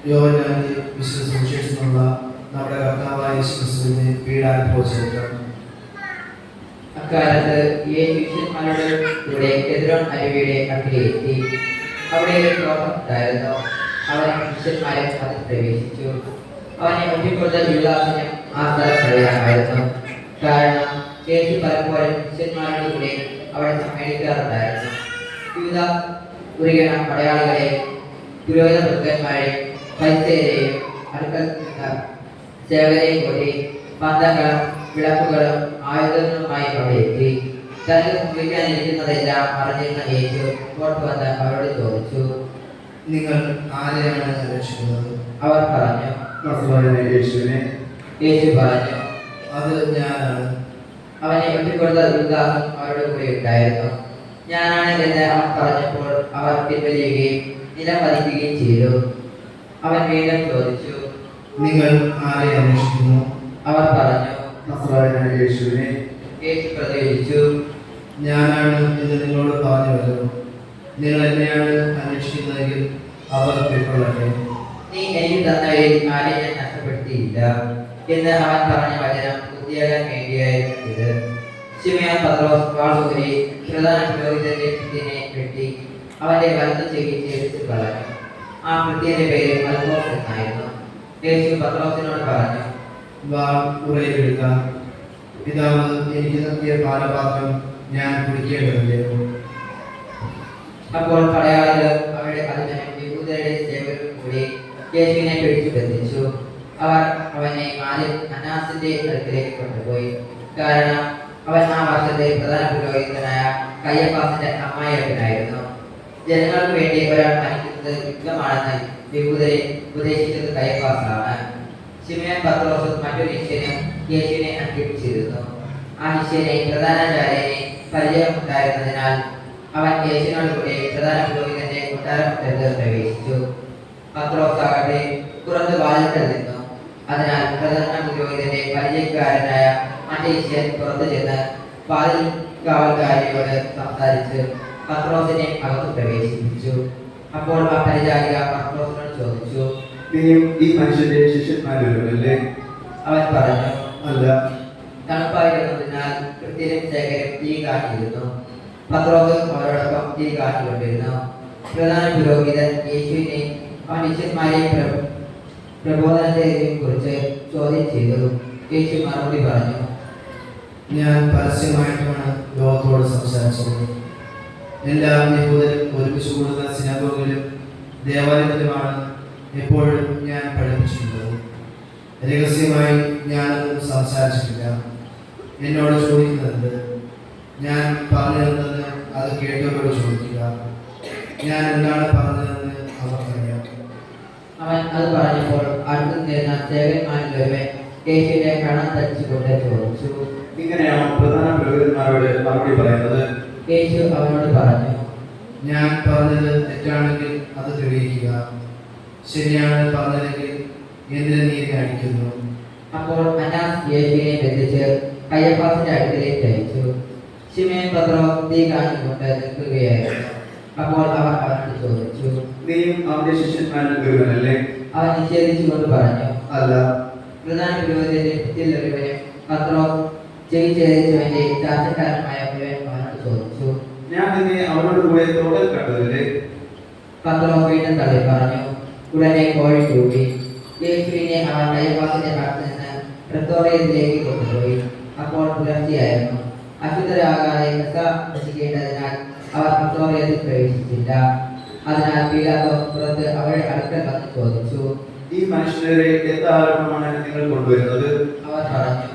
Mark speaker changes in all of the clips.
Speaker 1: യോഹന്നാന്റെ വിശുദ്ധ സുവിശേഷത്തിലുള്ള നമ്മുടെ കർത്താവായ യേശുക്രിസ്തുവിന്റെ പീഡാനുഭവചരിത്രം.
Speaker 2: അക്കാലത്ത് ശിഷ്യന്മാരുടെ കൂടെ കെദ്രോൻ അരുവിയുടെ അക്കരെയെത്തി. അവിടെ ഒരു തോട്ടം ഉണ്ടായിരുന്നു. അവൻ ശിഷ്യന്മാരെ അതിൽ പ്രവേശിച്ചു. അവനെ ഒറ്റിക്കൊടുത്ത യുവദാസിന് ആ സ്ഥലം കഴിയാമായിരുന്നു. കാരണം യേശു പലപ്പോഴും ശിഷ്യന്മാരുടെ കൂടെ അവിടെ സമ്മേളിക്കാറുണ്ടായിരുന്നു. യുവദാസ് ഉരുകണ പടയാളികളെ, പുരോഹിത ഭക്തന്മാരെയും പരിസേരെയും അടുക്കൽ നിന്ന് സേവകരെയും കൂടി പന്തങ്ങളും വിളക്കുകളും ആയുധങ്ങളുമായി അവിടെ എത്തി. തനിക്ക് സംഭവിക്കാനിരിക്കുന്നതെല്ലാം അറിഞ്ഞിരുന്ന യേശു ഇങ്ങോട്ട് വന്ന് അവരോട് ചോദിച്ചു,
Speaker 1: നിങ്ങൾ ആരെയാണ് അന്വേഷിക്കുന്നത്?
Speaker 2: അവർ പറഞ്ഞു. യേശു പറഞ്ഞു,
Speaker 1: അത് ഞാനാണ്.
Speaker 2: അവനെ ഒറ്റിക്കൊടുത്ത യുവദാസും അവരുടെ കൂടെ ഉണ്ടായിരുന്നു. ഞാനാണ് എന്ന് അവൻ പറഞ്ഞപ്പോൾ അവർ പിൻവലിയുകയും നിലം പതിക്കുകയും ചെയ്തു. അവൻ വീണ്ടും ചോദിച്ചു,
Speaker 1: നിങ്ങൾ ആരെ അന്വേഷിക്കുന്നു?
Speaker 2: അവർ പറഞ്ഞു. യേശു പ്രതികരിച്ചു,
Speaker 1: ഞാനാണ് എന്ന് നിങ്ങളോട് പറഞ്ഞുവല്ലോ. നിങ്ങൾ എന്നെയാണ് അന്വേഷിക്കുന്നതെങ്കിൽ അവർ പിൻകൊള്ളട്ടെ.
Speaker 2: നീ എനിക്ക് തന്നവയിൽ ആരെ ഞാൻ നഷ്ടപ്പെടുത്തിയില്ല എന്ന് അവൻ പറഞ്ഞ വചനം പൂർത്തിയാകാൻ വേണ്ടിയായിരുന്നു ഇത്. ശിമയോൻ പത്രോസ് വാളൂരി പ്രധാന പുരോഹിതന്റെ ഭൃത്യനെ വെട്ടി അവന്റെ വലത്ത് ചെകിച്ച് എടുത്തു കളഞ്ഞു. ആ ഭൃത്യന്റെ പേര് മൽക്കോസ് എന്നായിരുന്നു. യേശു പത്രോസിനോട് പറഞ്ഞു,
Speaker 1: വാൾ ഉറയിലെടുക്ക. പിതാവ് എനിക്ക് നൽകിയ പാനപാത്രം ഞാൻ കുടിക്കേണ്ടതല്ലയോ?
Speaker 2: അപ്പോൾ പടയാളികൾ അവരുടെ അധിപനും യഹൂദരുടെ സേവകരും കൂടി യേശുവിനെ പിടിച്ചു ബന്ധിച്ചു. അവർ അവനെ ആദ്യം അന്നാസിന്റെ അടുക്കലേക്ക് കൊണ്ടുപോയി. കാരണം അവൻ ആ വർഷത്തെ പ്രധാന പുരോഹിതനായ കയ്യഫാസിന്റെ അമ്മായിയപ്പനായിരുന്നു. ജനങ്ങൾക്ക് വേണ്ടി ഒരാൾ മരിക്കുന്നത് യുക്തമാണെന്ന് യഹൂദരെ ഉപദേശിച്ചത് കയ്യഫാസാണ്. ശിമയോൻ പത്രോസും മറ്റൊരു ശിഷ്യനും യേശുവിനെ അനുഗമിച്ചിരുന്നു. ആ ശിഷ്യനെ പ്രധാനാചാര്യനെ പരിചയമുണ്ടായിരുന്നതിനാൽ അവൻ യേശുവിനോട് കൂടെ പ്രധാന പുരോഹിതന്റെ കൊട്ടാരമുറ്റത്ത് പ്രവേശിച്ചു. പത്രോസ് ആകട്ടെ പുറത്ത് വാതിൽക്കൽ നിന്നു. അതിനാൽ പ്രധാന പുരോഹിതന്റെ പരിചയക്കാരനായ മറ്റേ ശിഷ്യൻ പുറത്തു ചെന്ന് വാതിൽ കാവൽക്കാരിയോട് സംസാരിച്ച് പത്രോസിനെ അകത്ത് പ്രവേശിപ്പിച്ചു. അപ്പോൾ ആ പരിചാരിക പത്രോസിനോട് ചോദിച്ചു,
Speaker 3: നീയും ഈ മനുഷ്യന്റെ ശിഷ്യന്മാരല്ലേ?
Speaker 2: അവൻ പറഞ്ഞു,
Speaker 3: അല്ല.
Speaker 2: തണുപ്പായിരുന്നതിനാൽ കൃത്യരും ശേഖരം തീ കാട്ടിയിരുന്നു. പത്രോസും അവരോടൊപ്പം തീ കാട്ടിക്കൊണ്ടിരുന്നു. പ്രധാന പുരോഹിതൻ യേശുവിനെ അവൻ ശിഷ്യന്മാരെയും പ്രബോധനത്തെയും കുറിച്ച് ചോദ്യം ചെയ്തു. യേശു മറുപടി പറഞ്ഞു,
Speaker 1: ഞാൻ പരസ്യമായിട്ടാണ് ലോകത്തോട് സംസാരിച്ചത്. എല്ലാ യഹൂദരും ഒരുമിച്ച് കൂടുന്ന സിനഗോഗിലും ദേവാലയത്തിലുമാണ് എപ്പോഴും ഞാൻ പഠിപ്പിച്ചിട്ടുള്ളത്. രഹസ്യമായി ഞാനൊന്നും സംസാരിച്ചിട്ടില്ല. എന്നോട് ചോദിക്കുന്നത് ഞാൻ പറഞ്ഞതെന്ന് അത് കേട്ടവരോട് ചോദിക്കുക. ഞാൻ എന്താണ് പറഞ്ഞതെന്ന് അവർക്കറിയാം.
Speaker 2: അവൻ അത് പറഞ്ഞപ്പോൾ അടുത്ത് നിന്നിരുന്ന സേവകന്മാരിൽ ഒരുവൻ യേശുവിന്റെ കണം തടിച്ചുകൊണ്ട് ചോദിച്ചു,
Speaker 3: ഇങ്ങനെയാണോ പ്രധാന പുരോഹിതന്മാരോട് മറുപടി പറയുന്നത്?
Speaker 2: യേശു അവനോട് പറഞ്ഞു,
Speaker 1: ഞാൻ പറഞ്ഞത് തെറ്റാണെങ്കിൽ അത് തെളിയിക്കുക. ശരിയാണ് പറഞ്ഞതെങ്കിൽ എന്തിനു നീ എന്നെ അടിക്കുന്നു?
Speaker 2: അപ്പോൾ അന്നാസ് യേശുവിനെ ബന്ധിച്ച് കയ്യഫാസിന്റെ അടുക്കലേക്ക് അയച്ചു. ശിമയോൻ പത്രോസ് തീ കാണിച്ചുകൊണ്ട് നിൽക്കുകയായിരുന്നു. അപ്പോൾ അവർ അവനോട് ചോദിച്ചു,
Speaker 3: നീയും അവന്റെ ശിഷ്യന്മാരിൽ ഒരുവനല്ലേ?
Speaker 2: അവൻ നിഷേധിച്ചുകൊണ്ട് പറഞ്ഞു,
Speaker 3: അല്ല.
Speaker 2: പ്രധാന പുരോഹിതന്റെ ഭൃത്യരിൽ ഒരുവനും പത്രോസ് ചെവിച്ചേരിച്ചവന്റെ ചാർച്ചക്കാരനുമായ ഒരുവൻ അവനോട് ചോദിച്ചു,
Speaker 3: ഞാൻ നിന്നെ അവനോട് കൂടെ തോട്ടൽ കണ്ടതല്ലേ?
Speaker 2: പത്രോസ് വീണ്ടും തള്ളി പറഞ്ഞു. ഉടനെ കോഴി കൂടി. യേശുവിനെ അവൻ കയ്യഫാസിന്റെ അടുത്ത് നിന്ന് പ്രത്തോറിയത്തിലേക്ക് കൊണ്ടുപോയി. അപ്പോൾ പുലർച്ചെയായിരുന്നു. അശുദ്ധരാകാതെ ഭക്ഷിക്കേണ്ടതിനാൽ അവർ പ്രത്തോറിയത്തിൽ പ്രവേശിച്ചില്ല. അതിനാൽ പീലാത്തോസ് പുറത്ത് അവരുടെ അടുക്കൽ വന്ന് ചോദിച്ചു,
Speaker 3: ഈ മനുഷ്യരെ എന്താരോപണമാണ് നിങ്ങൾ കൊണ്ടുവരുന്നത്?
Speaker 2: അവർ പറഞ്ഞു.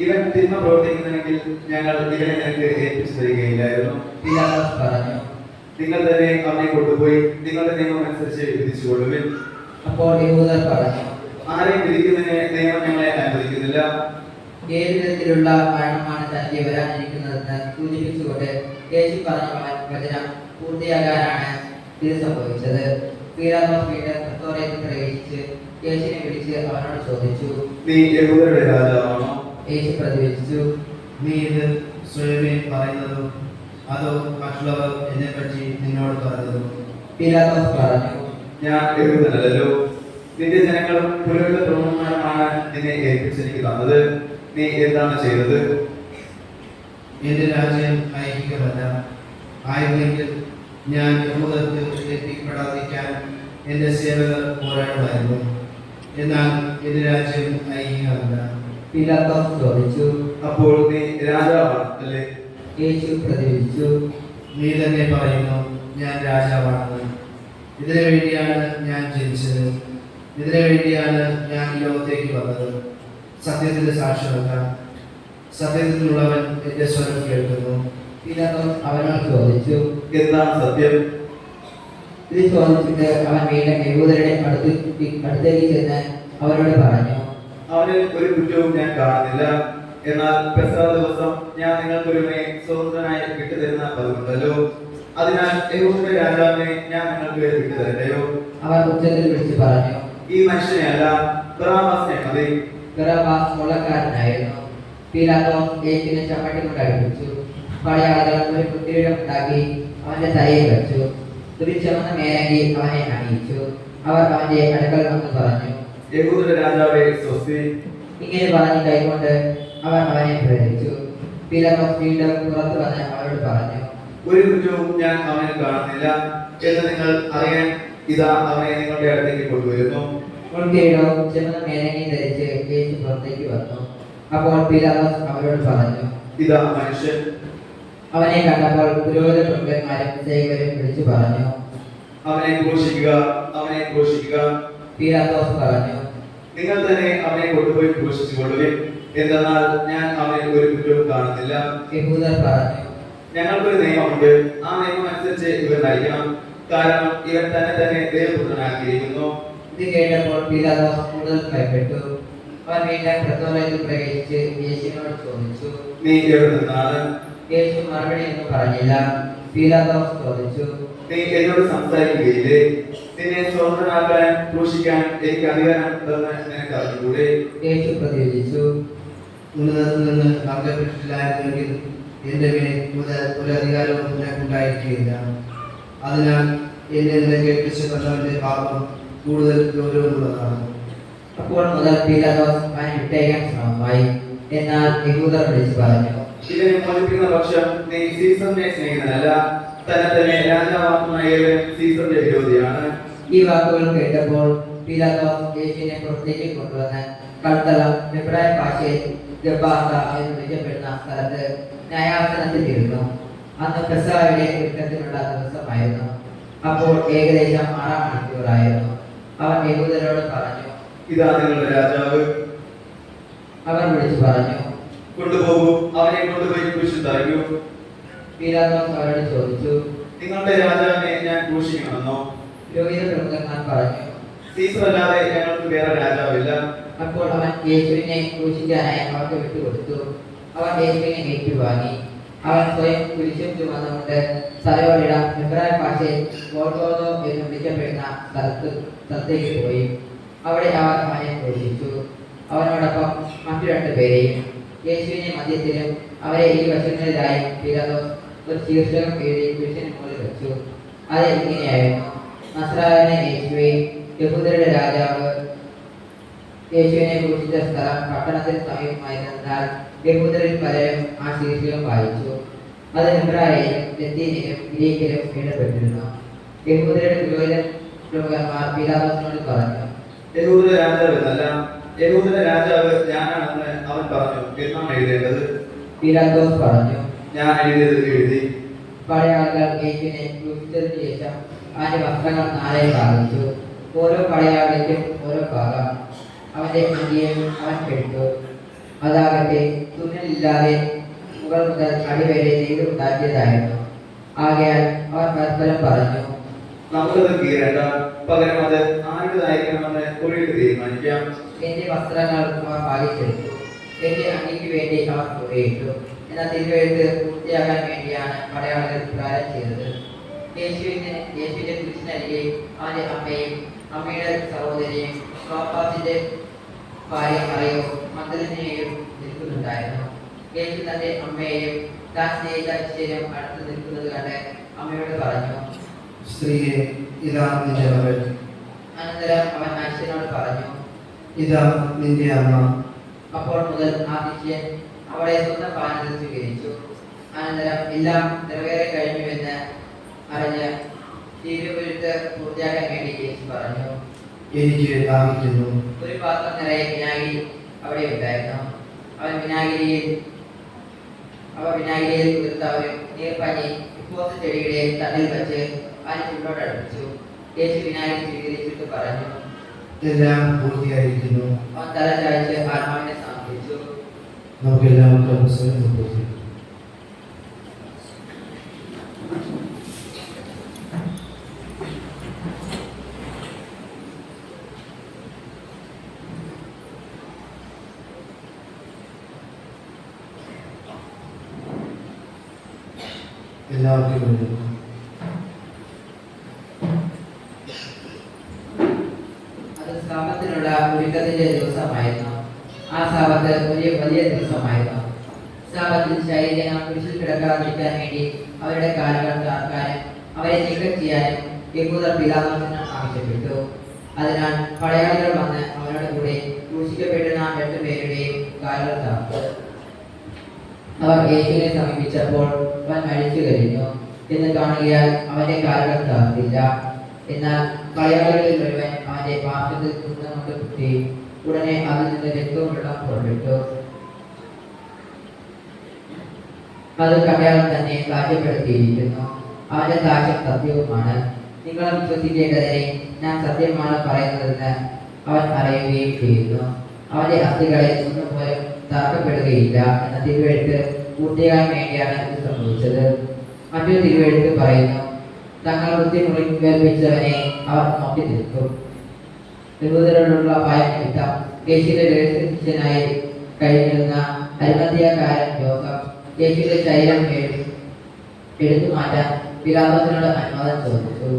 Speaker 3: ഇവൻ തിന്മ പ്രവർത്തിക്കുന്നെങ്കിൽ ഞങ്ങൾ ഇവനെ നിനക്ക് ഏൽപ്പിച്ചു തരികയില്ലായിരുന്നു.
Speaker 2: പീലാത്തോസ് പറഞ്ഞു.
Speaker 3: നിങ്ങൾ തന്നെ അവനെ കൊണ്ടുപോയി നിങ്ങളുടെ നിയമം അനുസരിച്ച് വിധിച്ചുകൊള്ളുവിൻ.
Speaker 2: അപ്പോൾ യഹൂദർ പറഞ്ഞു,
Speaker 3: ആരെയും വിധിക്കുന്നതിന് നിയമം ഞങ്ങളെ അനുവദിക്കുന്നില്ല.
Speaker 2: ഏത് വിധത്തിലുള്ള മരണമാണ് തനിക്ക് വരാനിരിക്കുന്നതെന്ന് സൂചിപ്പിച്ചുകൊണ്ട് യേശു പറഞ്ഞ വചനം പൂർത്തിയാകാനാണ് ഇത് സംഭവിച്ചത്. പീലാത്തോസ് വീണ്ടും പ്രത്തോറിയത്തിൽ പ്രവേശിച്ച് യേശുവിനെ വിളിച്ച് അവനോട് ചോദിച്ചു,
Speaker 3: നീ യഹൂദരുടെ രാജാവാണോ?
Speaker 2: യേശു പ്രതിവചിച്ചു,
Speaker 1: നീ ഇത് സ്വയമേ പറയുന്നതോ അതോ മറ്റുള്ളവർ എന്നെപ്പറ്റി നിന്നോട് പറഞ്ഞതോ?
Speaker 2: പീലാത്തോസ് പറഞ്ഞു,
Speaker 3: ഞാൻ യഹൂദനല്ലല്ലോ. നിന്റെ ജനങ്ങളും പുരോഹിത പ്രമുഖന്മാരുമാണ് നിന്നെ ഏൽപ്പിച്ചെനിക്ക് തന്നത്. നീ എന്താണ് ചെയ്തത്?
Speaker 1: എന്റെ രാജ്യം ഐഹികമല്ല. ആയിരുന്നെങ്കിൽ ഞാൻ യഹൂദർക്ക് എത്തിപ്പെടാതിരിക്കാൻ എന്റെ സേവകർ പോരാടുമായിരുന്നു. എന്നാൽ എന്റെ രാജ്യം ഐഹികമല്ല.
Speaker 2: പീലാത്തോസ് ചോദിച്ചു.
Speaker 3: അപ്പോൾ നീ രാജാവാണ് അല്ലേ?
Speaker 2: യേശു പ്രതിവചിച്ചു.
Speaker 1: നീ തന്നെ പറയുന്നു ഞാൻ രാജാവാണെന്ന്. ഇതിനു വേണ്ടിയാണ് ഞാൻ ജനിച്ചത്. ഇതിനു വേണ്ടിയാണ് ഞാൻ ഈ ലോകത്തേക്ക് വന്നത്. സത്യത്തിന്റെ സാക്ഷ്യമല്ല, സത്യത്തിലുള്ളവൻ എന്റെ സ്വരം കേൾക്കുന്നു.
Speaker 2: പീലാത്തോസ് അവനോട് ചോദിച്ചു.
Speaker 3: എന്താണ് സത്യം?
Speaker 2: ഇത് ചോദിച്ചിട്ട് അവൻ വീണ്ടും യഹൂദരുടെ അടുത്തേക്ക് ചെന്ന് അവരോട് പറഞ്ഞു.
Speaker 3: അവനിൽ ഒരു കുറ്റവും ഞാൻ കാണുന്നില്ല. എന്നാൽ പെസഹ ദിവസം ഞാൻ നിങ്ങൾക്കൊരുവനെ സ്വതന്ത്രനായി വിട്ടുതരുന്ന പതിവുണ്ടല്ലോ. അതിനാൽ യഹൂദരുടെ രാജാവിനെ ഞാൻ നിങ്ങൾക്ക് വിട്ടുതരട്ടെയോ?
Speaker 2: അവർ ഉച്ചത്തിൽ വിളിച്ചു പറഞ്ഞു.
Speaker 3: ഈ മനുഷ്യനെയല്ല, ബറാബാസിനെ മതി.
Speaker 2: ബറാബാസ് കൊള്ളക്കാരനായിരുന്നു. പീലാത്തോസ് യേശുവിനെ ചമ്മട്ടി കൊണ്ട് അടുപ്പിച്ചു. പടയാളികൾ ഒരു കുതിരയുടെ ഉണ്ടാക്കി അവന്റെ തലയിൽ വെച്ചു. ഒരു ചുവന്ന മേലങ്കി അവനെ അണിയിച്ചു. അവർ അവന്റെ അടുക്കൽ വന്ന് പറഞ്ഞു,
Speaker 3: യഹൂദരുടെ രാജാവേ സ്വസ്തി.
Speaker 2: ഇങ്ങനെ പറഞ്ഞ് കൈകൊണ്ട് അവർ അവനെ പ്രേരിച്ചു. പീലാത്തോസ് വീണ്ടും പുറത്തു വന്ന് അവരോട് പറഞ്ഞു,
Speaker 3: ഒരു കുറ്റവും ഞാൻ അവനിൽ കാണുന്നില്ല എന്ന് നിങ്ങൾ അറിയാൻ ഇതാ അവനെ നിങ്ങളുടെ അടുത്തേക്ക് കൊണ്ടുവരുന്നു.
Speaker 2: മുൾക്കിരീടവും ചുവന്ന മേലങ്കയും ധരിച്ച് യേശു പുറത്തേക്ക് വന്നു. അപ്പോൾ പീലാത്തോസ് അവരോട് പറഞ്ഞു,
Speaker 3: ഇതാ മനുഷ്യൻ.
Speaker 2: അവനെ കണ്ടപ്പോൾ പുരോഹിത പ്രമുഖന്മാരും സേവകരും വിളിച്ചു പറഞ്ഞു,
Speaker 3: അവനെ ക്രൂശിക്കുക, അവനെ ക്രൂശിക്കുക.
Speaker 2: പീലാത്തോസ് പറഞ്ഞു,
Speaker 3: നിങ്ങൾ തന്നെ അവനെ കൊണ്ടുപോയി ക്രൂശിച്ചുകൊള്ളുവിൻ. എന്തെന്നാൽ ഞാൻ അവനിൽ ഒരു കുറ്റവും കാണുന്നില്ല.
Speaker 2: യഹൂദർ പറഞ്ഞു,
Speaker 3: ഞങ്ങൾക്കൊരു നിയമമുണ്ട്. ആ നിയമം അനുസരിച്ച് ഇവൻ നയിക്കണം. കാരണം ഇവൻ തന്നെ തന്നെ ദൈവപുത്രനാക്കിയിരിക്കുന്നു.
Speaker 2: ഇത് കേട്ടപ്പോൾ പീലാത്തോസ് കൂടുതൽ ഭയപ്പെട്ടു. അവൻ വീണ്ടും പ്രത്തോലത്തിൽ പ്രവേശിച്ച് യേശുവിനോട് ചോദിച്ചു,
Speaker 3: നീ എവിടെ നിന്നാണ്?
Speaker 2: യേശു മറുപടിയൊന്നും പറഞ്ഞില്ല. പീലാത്തോസ് ചോദിച്ചു,
Speaker 3: നീ എന്നോട് സംസാരിക്കുകയില്ലേ? നിന്നെ സ്വതന്ത്രനാക്കാൻ ക്രൂശിക്കാൻ എനിക്ക് അധികാരം ഉണ്ടെന്ന് നിനക്ക് അറിഞ്ഞുകൂടെ?
Speaker 2: യേശു പ്രതിവചിച്ചു,
Speaker 1: ഉന്നതത്തിൽ നിന്ന് നൽകപ്പെട്ടിട്ടില്ലായിരുന്നെങ്കിൽ എന്റെ മേൽ ഒരു അധികാരവും ഉണ്ടായിരിക്കുകയില്ല. അതിനാൽ എന്നെ നിന്നെ കേൾപ്പിച്ചു തന്നവന്റെ പാപം കൂടുതൽ ഗൗരവമുള്ളതാണ്.
Speaker 2: അപ്പോൾ മുതൽ പീലാത്തോസ് അവനെ വിട്ടയക്കാൻ ശ്രമമായി. എന്നാൽ യഹൂദർ വിളിച്ചു പറഞ്ഞു,
Speaker 3: ഇതിനെ മോചിപ്പിക്കുന്ന പക്ഷം നീ സീസറിനെ സ്നേഹിതനല്ല, തന്നെ തന്നെ രാജാവാക്കുന്നവൻ സീസറിന്റെ വിരോധിയാണ്.
Speaker 2: ഈ വാക്കുകൾ കേട്ടപ്പോൾ പീലാത്തോസ് യേശുവിനെ പുറത്തേക്ക് കൊണ്ടുവന്ന് കൽത്തളം എബ്രായ ഭാഷയിൽ ഗബ്ബാത്ത എന്ന് വിളിക്കപ്പെടുന്ന സ്ഥലത്ത് ന്യായാസനത്തിൽ ഇരുന്നു. അന്ന് പെസഹയുടെ ഒരുക്കത്തിനുള്ള ദിവസമായിരുന്നു. അപ്പോൾ ഏകദേശം 6 മണിക്കൂറായിരുന്നു. അവൻ യഹൂദരോട് പറഞ്ഞു,
Speaker 3: ഇതാ നിങ്ങളുടെ രാജാവ്.
Speaker 2: അവർ വിളിച്ചു പറഞ്ഞു,
Speaker 3: കൊണ്ടുപോകൂ, അവനെ കൊണ്ടുപോയി ക്രൂശിൽ തറയ്ക്കൂ.
Speaker 2: പീലാത്തോസ് അവരോട് ചോദിച്ചു,
Speaker 3: നിങ്ങളുടെ രാജാവിനെ ഞാൻ ക്രൂശിക്കണമെന്നോ?
Speaker 2: പുരോഹിത പ്രമുഖന്മാർ പറഞ്ഞു.
Speaker 3: സീസർ അല്ലാതെ ഞങ്ങൾക്ക് വേറെ രാജാവില്ല.
Speaker 2: അപ്പോൾ അവൻ യേശുവിനെ ക്രൂശിക്കാനായി അവർക്ക് വിട്ടുകൊടുത്തു. അവർ യേശുവിനെ ഏറ്റുവാങ്ങി. അവൻ സ്വയം കുരിശും ചുമന്നുകൊണ്ട് സ്ഥലവരിടം എബ്രായ ഭാഷയിൽ ഗോൽഗോഥ എന്ന് വിളിക്കപ്പെടുന്ന സ്ഥലത്തേക്ക് പോയി. അവിടെ അവർ അവനെ ക്രൂശിച്ചു. അവനോടൊപ്പം മറ്റു 2 പേരെയും. യേശുവിനെ മധ്യത്തിലും അവരെ ഇരുവശങ്ങളിലായി പീലാത്തോസ് ഒരു ശീർഷകം എഴുതി കുരിശിന് മുകളിൽ വെച്ചു. അത് ഇങ്ങനെയായിരുന്നു: നസ്രായനായ യേശുവേ, യഹൂദരുടെ രാജാവ്. യേശുവിനെ ക്രൂശിച്ച സ്ഥലം പട്ടണത്തിന് സമീപമായിരുന്നതിനാൽ യഹൂദരിൽ പലരും ആ ശീർഷകം വായിച്ചു. അത് എബ്രായയിലും ലത്തീനിലും ഗ്രീക്കിലും എഴുതപ്പെട്ടിരുന്നു. യഹൂദരുടെ പുരോഹിത പ്രമുഖന്മാർ പീലാത്തോസിനോട് പറഞ്ഞു,
Speaker 3: യഹൂദരുടെ രാജാവ് എന്നല്ല, യഹൂദരുടെ രാജാവ് ഞാനാണെന്ന് അവൻ പറഞ്ഞു. എന്നാണ് എഴുതേണ്ടത്?
Speaker 2: പീലാത്തോസ് പറഞ്ഞു,
Speaker 3: ഞാൻ എഴുതിയത് എഴുതി.
Speaker 2: പടയാളികൾ യേശുവിനെ ക്രൂശിച്ചതിനു ശേഷം അവന്റെ വസ്ത്രങ്ങൾ 4 ഭാഗിച്ചു. ഓരോ പടയാളിക്കും ഓരോ ഭാഗം. അവന്റെ അങ്കിയും അവൻ എടുത്തു. അതാകട്ടെ തുന്നലില്ലാതെ മുകൾ മുതൽ അടിവരെ നെയ്തുണ്ടാക്കിയതായിരുന്നു. ആകയാൽ അവർ പരസ്പരം പറഞ്ഞു,
Speaker 3: നമുക്കത് കീറേണ്ട, പകരം അത് ആരുടേതായിരിക്കണമെന്ന് കുറിയിട്ട് തീരുമാനിക്കാം.
Speaker 2: എന്റെ വസ്ത്രങ്ങൾ അവർ ഭാഗിച്ചെടുത്തു. എന്റെ അങ്കിക്ക് വേണ്ടി അവർ കുറിയിട്ടു. എന്നാൽ തിരുവെഴുത്ത് പൂർത്തിയാകാൻ വേണ്ടിയാണ് പടയാളികൾ ഇപ്രകാരം ചെയ്തത്. യേശുവിന്റെ കുരിശിനരികെ അവന്റെ അമ്മയും അമ്മയുടെ സഹോദരിയും ക്ലോപ്പാസിന്റെ ഭാര്യ മറിയവും മഗ്ദലേനയും നിൽക്കുന്നുണ്ടായിരുന്നു. യേശു തന്റെ അമ്മയെയും താൻ സ്നേഹിച്ച ശിഷ്യനും അടുത്ത് നിൽക്കുന്നത് കണ്ട് അമ്മയോട് പറഞ്ഞു,
Speaker 1: സ്ത്രീയെ, ഇതാണ് നിന്റെ മകൾ.
Speaker 2: അനന്തരം അവൻ മനുഷ്യനോട് പറഞ്ഞു,
Speaker 1: ഇതാ നിന്റെ അമ്മ.
Speaker 2: അപ്പോൾ മുതൽ ആ ശിഷ്യൻ അവളെ സ്വന്തം പാനത്തിൽ സ്വീകരിച്ചു. അനന്തരം എല്ലാം നിറവേറെ കഴിഞ്ഞുവെന്ന് അറിഞ്ഞ് തിരുവഴുത്ത് പൂർത്തിയാക്കാൻ വേണ്ടി യേശു പറഞ്ഞു,
Speaker 1: എനിക്ക് ദാഹിക്കുന്നു.
Speaker 2: ഒരു പാത്രം നിറയെ വിനാഗിരി അവിടെ ഉണ്ടായിരുന്നു. അവൻ വിനാഗിരിയിൽ കുതിർത്ത ഒരു നീർപ്പഞ്ഞി ഉപ്പോസ ചെടിയുടെ തണ്ടിൽ വെച്ച് അവന് ചുണ്ടോട് അടുപ്പിച്ചു. യേശു വിനാഗിരി സ്വീകരിച്ചിട്ട് പറഞ്ഞു,
Speaker 1: എല്ലാം പൂർത്തിയായിരിക്കുന്നു.
Speaker 2: അവൻ തല ചായ്ച്ച് ആത്മാവിനെ സമർപ്പിച്ചു.
Speaker 1: നമുക്ക് എല്ലാവർക്കും പുസ്തകം കൊടുത്തു. എല്ലാവർക്കും വേണ്ടി
Speaker 2: അത് സാപത്തിനുള്ള ഒരുക്കത്തിന്റെ ദിവസമായിരുന്നു. ആ സാപത്ത് ഒരു വലിയ ദിവസമായിരുന്നു. സാപത്തിൽ ശരീരം കുരിശിൽ കിടക്കാതിരിക്കാൻ വേണ്ടി അവരുടെ കാലുകൾ താർക്കാനും അവരെ നീക്കം ചെയ്യാനും യഹൂദർ പിലാത്തോസിന് ആവശ്യപ്പെട്ടു. അതിനാൽ പടയാളികൾ വന്ന് അവനോട് കൂടെ ക്രൂശിക്കപ്പെടുന്ന 2 പേരുടെയും കാലുകൾ താർത്തു. അവർ യേശുവിനെ സമീപിച്ചപ്പോൾ അവൻ മരിച്ചു കഴിഞ്ഞു എന്ന് കാണുകയാൽ അവന്റെ കാലുകൾ താർത്തില്ല. എന്നാൽ പടയാളികളിൽ ഒരുവൻ അവന്റെ പാർശ്വത്തിൽ കുന്തം കൊണ്ട് കുത്തി. ഉടനെ അതിൽ നിന്ന് രക്തവും വെള്ളം പുറപ്പെട്ടു. അത് കണ്ടയാൾ തന്നെ സാക്ഷ്യപ്പെടുത്തിയിരിക്കുന്നു. അവന്റെ സാക്ഷ്യം സത്യവുമാണ്. നിങ്ങൾ വിശ്വസിക്കേണ്ടതിനെ ഞാൻ സത്യമാണ് പറയുന്നതെന്ന് അവൻ അറിയുകയും ചെയ്യുന്നു. അവന്റെ അസ്ഥികളെ ഒന്നുപോലും തറക്കപ്പെടുകയില്ല എന്ന തിരുവെഴുത്ത് പൂർത്തിയാകാൻ വേണ്ടിയാണ് ഇത് സംഭവിച്ചത്. മറ്റൊരു തിരുവെഴുത്ത് പറയുന്നു, തങ്ങൾ ബുദ്ധി മുറിവേൽപ്പിച്ചവനെ അവർ നോക്കി നിൽക്കും. യഹൂദരോടുള്ള ഭയം നിമിത്തം യേശുവിന്റെ രഹസ്യശിഷ്യനായി കഴിഞ്ഞിരുന്ന അരിമത്ഥ്യക്കാരൻ ജോസഫ് യേശുവിന്റെ ശരീരം എടുത്തു മാറ്റാൻ പിലാത്തോസിനോട് അനുവാദം ചോദിച്ചു.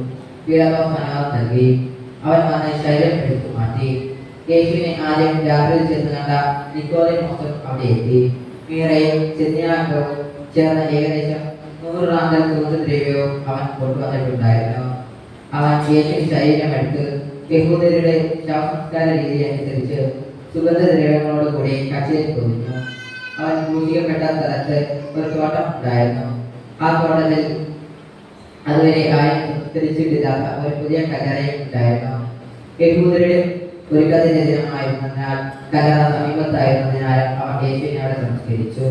Speaker 2: പിലാത്തോസ് അനുവാദം നൽകി. അവൻ വന്ന് ശരീരം എടുത്തു മാറ്റി. യേശുവിനെ ആദ്യം രാത്രിയിൽ ചെന്ന് കണ്ട നിക്കോദെമോസും അവിടെ എത്തി. മീറയും ചെന്യാഗ്രവും ചേർന്ന ഏകദേശം 100 റാന്തൽ സുഗന്ധദ്രവ്യവും അവൻ കൊണ്ടുവന്നിട്ടുണ്ടായിരുന്നു. അവൻ യേശുവിന്റെ ശരീരം എടുത്ത് യഹൂദരുടെ ശവസംസ്കാര രീതി അനുസരിച്ച് സുഗന്ധദ്രവ്യങ്ങളോടുകൂടി കച്ചയിൽ പൊതിഞ്ഞു. അവൻ ക്രൂശിക്കപ്പെട്ട സ്ഥലത്ത് ഒരു തോട്ടം ഉണ്ടായിരുന്നു. ആ തോട്ടത്തിൽ അതുവരെ ആരും സംസ്കരിച്ചിട്ടില്ലാത്ത ഒരു പുതിയ കല്ലറയും ഉണ്ടായിരുന്നു. യഹൂദരുടെ ഒരുക്കത്തിന്റെ ദിനമായിരുന്നതിനാൽ കല്ലറ സമീപത്തായിരുന്നതിനാൽ അവൻ യേശുവിനെ അവിടെ സംസ്കരിച്ചു.